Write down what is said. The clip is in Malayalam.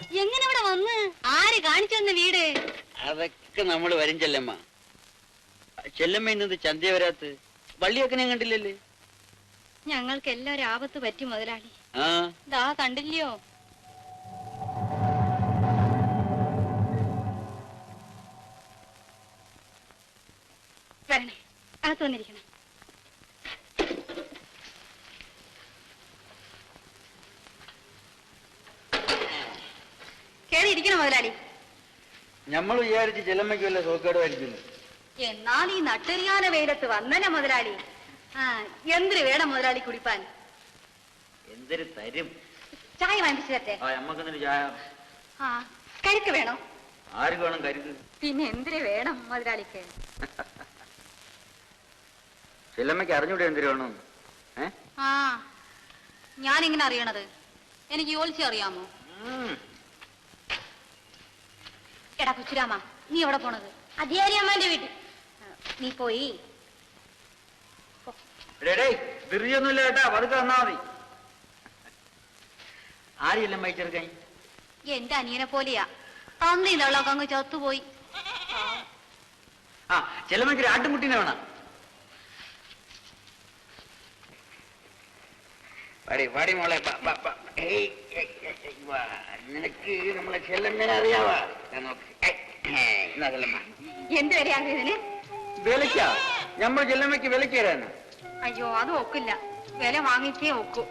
എങ്ങനെ ഇവിടെ വന്ന്? ആര് കാണിച്ചു തന്ന വീട്? അതൊക്കെ നമ്മള് വരും ചെല്ലമ്മ. ചെല്ലമ്മ ഇന്നത് ചന്ത വരാത്ത്? വള്ളിയൊക്കെ ഞാൻ കണ്ടില്ലല്ലേ? ഞങ്ങൾക്ക് എല്ലാവരും ആപത്ത് പറ്റി മുതലാളി. ആ ദാ കണ്ടില്ലയോ? വരണേ, അകത്ത് വന്നിരിക്കണം. കേറിയിരിക്കണം മുതലാളി. നമ്മൾ വിചാരിച്ച് ചെല്ലമ്മയ്ക്ക് വല്ല സോക്കേടുമായിരിക്കുന്നു. എന്നാൽ ഈ നട്ടെറിയാന വെയിലത്ത് വന്നനെ മുതലാളി. എന്തിനു വേണം മുതലാളി കുടിപ്പാൻ? എന്തൊരു തരും. ചായ വാങ്ങിച്ചു തരട്ടെ? നമ്മക്കെന്നൊരു ചായ. കരുക്ക് വേണോ? ആർക്ക് വേണം കരുക്ക്? പിന്നെ എന്തിനു വേണം മുതലാളിക്ക്? ചെല്ലമ്മയ്ക്ക് അറിഞ്ഞൂടെ എന്തിനു വേണം? ഞാനിങ്ങനെ അറിയണത്? എനിക്ക് യോലിച്ച് അറിയാമോ? എടാ കൊച്ചുരാമ, നീ എവിടെ പോണത്? അധികാരിയമ്മന്റെ വീട്ടിൽ. നീ പോയി ൊന്നുമില്ല കേട്ടാ, പതുക്കെ വന്നാ മതി. ആരെയെല്ലാം വഹിച്ചെടുക്കാൻ? എന്റെ അനിയനെ പോലെയാ. തന്നിന്നുള്ളൊക്കെ അങ്ങ് ചത്തുപോയി. ചെല്ലമ്മയ്ക്ക് ഒരു ആട്ടുംകുട്ടീനെ വേണം. പാടി മോളെ, നിനക്ക് നമ്മളെ ചെല്ലമ്മേനെ അറിയാവാ? എന്ത് വരെയാണ് ഇതിന്? വിലക്കാ? നമ്മൾ ചെല്ലമ്മയ്ക്ക് വിലക്ക് തരാനാ? അയ്യോ, അത് ഒക്കില്ല. വില വാങ്ങിച്ചേ ഒക്കൂ.